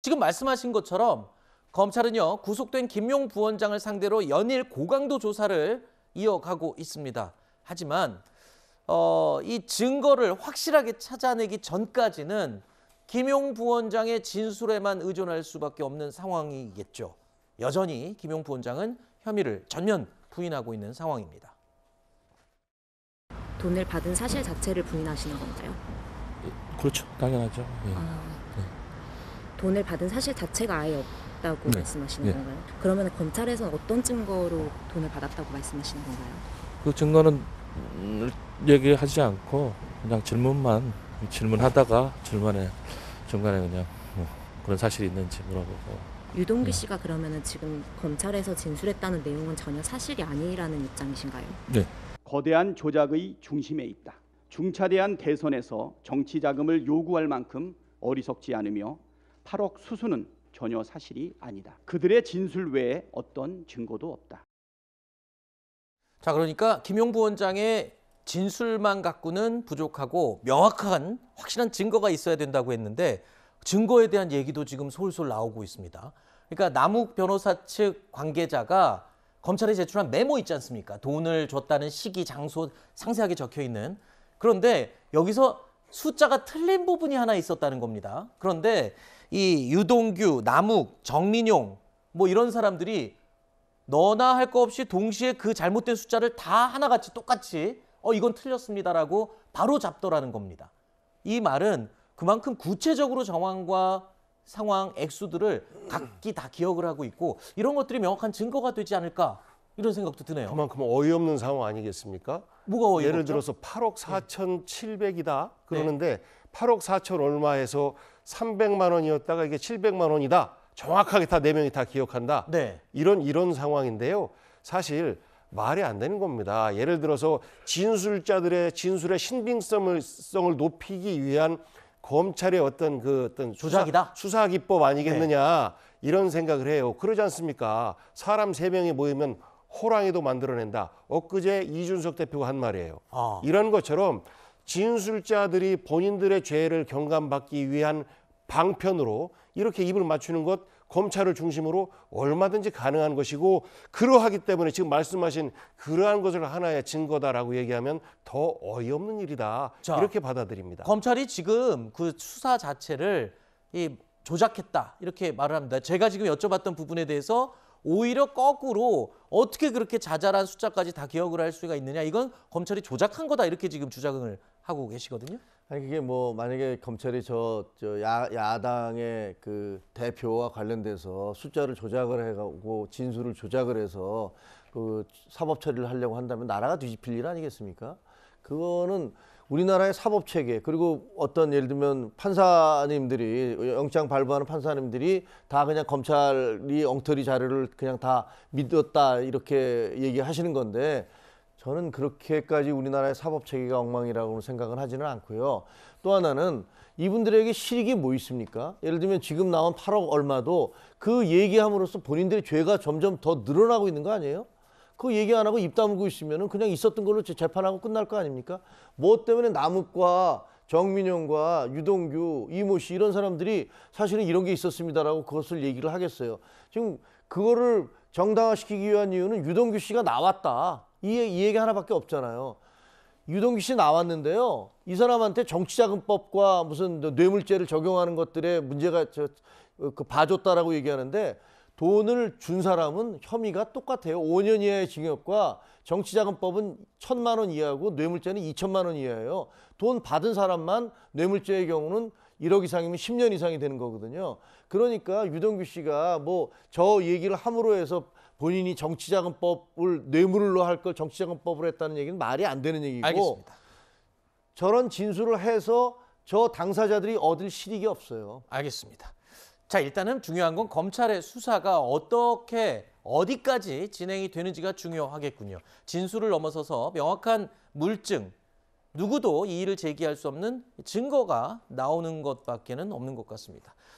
지금 말씀하신 것처럼 검찰은요, 구속된 김용 부원장을 상대로 연일 고강도 조사를 이어가고 있습니다. 하지만 이 증거를 확실하게 찾아내기 전까지는 김용 부원장의 진술에만 의존할 수밖에 없는 상황이겠죠. 여전히 김용 부원장은 혐의를 전면 부인하고 있는 상황입니다. 돈을 받은 사실 자체를 부인하시는 건가요? 그렇죠. 당연하죠. 예. 돈을 받은 사실 자체가 아예 없다고 네. 말씀하시는 네. 건가요? 그러면 검찰에서는 어떤 증거로 돈을 받았다고 말씀하시는 건가요? 그 증거는 얘기하지 않고 그냥 질문하다가 중간에 그냥 그런 사실이 있는지 물어보고. 유동규 씨가 그러면은 지금 검찰에서 진술했다는 내용은 전혀 사실이 아니라는 입장이신가요? 네. 거대한 조작의 중심에 있다. 중차대한 대선에서 정치 자금을 요구할 만큼 어리석지 않으며 8억 수수는 전혀 사실이 아니다. 그들의 진술 외에 어떤 증거도 없다. 자, 그러니까 김용 부원장의 진술만 갖고는 부족하고 명확한 확실한 증거가 있어야 된다고 했는데 증거에 대한 얘기도 지금 솔솔 나오고 있습니다. 그러니까 남욱 변호사 측 관계자가 검찰에 제출한 메모 있지 않습니까? 돈을 줬다는 시기, 장소 상세하게 적혀 있는. 그런데 여기서 숫자가 틀린 부분이 하나 있었다는 겁니다. 그런데 이 유동규, 남욱, 정민용 뭐 이런 사람들이 너나 할 거 없이 동시에 그 잘못된 숫자를 다 하나같이 똑같이 이건 틀렸습니다라고 바로 잡더라는 겁니다. 이 말은 그만큼 구체적으로 정황과 상황, 액수들을 각기 다 기억을 하고 있고 이런 것들이 명확한 증거가 되지 않을까 이런 생각도 드네요. 그만큼 어이없는 상황 아니겠습니까? 뭐가 어이없죠? 예를 들어서 8억 4,700이다 그러는데 8억 4천 얼마에서 300만 원이었다가 이게 700만 원이다. 정확하게 다 네 명이 다 기억한다. 네. 이런 상황인데요. 사실 말이 안 되는 겁니다. 예를 들어서 진술자들의 진술의 신빙성을 높이기 위한 검찰의 어떤 조작이다? 수사 기법 아니겠느냐 이런 생각을 해요. 그러지 않습니까? 사람 3명이 모이면 호랑이도 만들어낸다. 엊그제 이준석 대표가 한 말이에요. 이런 것처럼 진술자들이 본인들의 죄를 경감받기 위한 방편으로 이렇게 입을 맞추는 것 검찰을 중심으로 얼마든지 가능한 것이고 그러하기 때문에 지금 말씀하신 그러한 것을 하나의 증거다라고 얘기하면 더 어이없는 일이다. 자, 이렇게 받아들입니다. 검찰이 지금 그 수사 자체를 조작했다 이렇게 말을 합니다. 제가 지금 여쭤봤던 부분에 대해서 오히려 거꾸로 어떻게 그렇게 자잘한 숫자까지 다 기억을 할 수가 있느냐 이건 검찰이 조작한 거다 이렇게 지금 주장을 하고 계시거든요. 아니 그게 뭐 만약에 검찰이 야당의 그 대표와 관련돼서 숫자를 조작을 해가고 진술을 조작을 해서 그 사법 처리를 하려고 한다면 나라가 뒤집힐 일 아니겠습니까? 그거는 우리나라의 사법 체계 그리고 어떤 예를 들면 판사님들이 영장 발부하는 판사님들이 다 그냥 검찰이 엉터리 자료를 그냥 다 믿었다 이렇게 얘기하시는 건데 저는 그렇게까지 우리나라의 사법 체계가 엉망이라고 생각은 하지는 않고요. 또 하나는 이분들에게 실익이 뭐 있습니까? 예를 들면 지금 나온 8억 얼마도 그 얘기함으로써 본인들의 죄가 점점 더 늘어나고 있는 거 아니에요? 그 얘기 안 하고 입 다물고 있으면 그냥 있었던 걸로 재판하고 끝날 거 아닙니까? 뭐 때문에 남욱과 정민용과 유동규, 이모 씨 이런 사람들이 사실은 이런 게 있었습니다라고 그것을 얘기를 하겠어요. 지금 그거를 정당화시키기 위한 이유는 유동규 씨가 나왔다. 이 얘기 하나밖에 없잖아요. 유동규 씨 나왔는데요. 이 사람한테 정치자금법과 무슨 뇌물죄를 적용하는 것들에 문제가 봐줬다라고 얘기하는데 돈을 준 사람은 혐의가 똑같아요. 5년 이하의 징역과 정치자금법은 1,000만 원 이하고 뇌물죄는 2천만 원 이하예요. 돈 받은 사람만 뇌물죄의 경우는 1억 이상이면 10년 이상이 되는 거거든요. 그러니까 유동규 씨가 뭐 저 얘기를 함으로 해서 본인이 정치자금법을 뇌물로 할 걸 정치자금법으로 했다는 얘기는 말이 안 되는 얘기고 알겠습니다. 저런 진술을 해서 저 당사자들이 얻을 실익이 없어요. 알겠습니다. 자, 일단은 중요한 건 검찰의 수사가 어디까지 진행이 되는지가 중요하겠군요. 진술을 넘어서서 명확한 물증, 누구도 이의를 제기할 수 없는 증거가 나오는 것밖에는 없는 것 같습니다.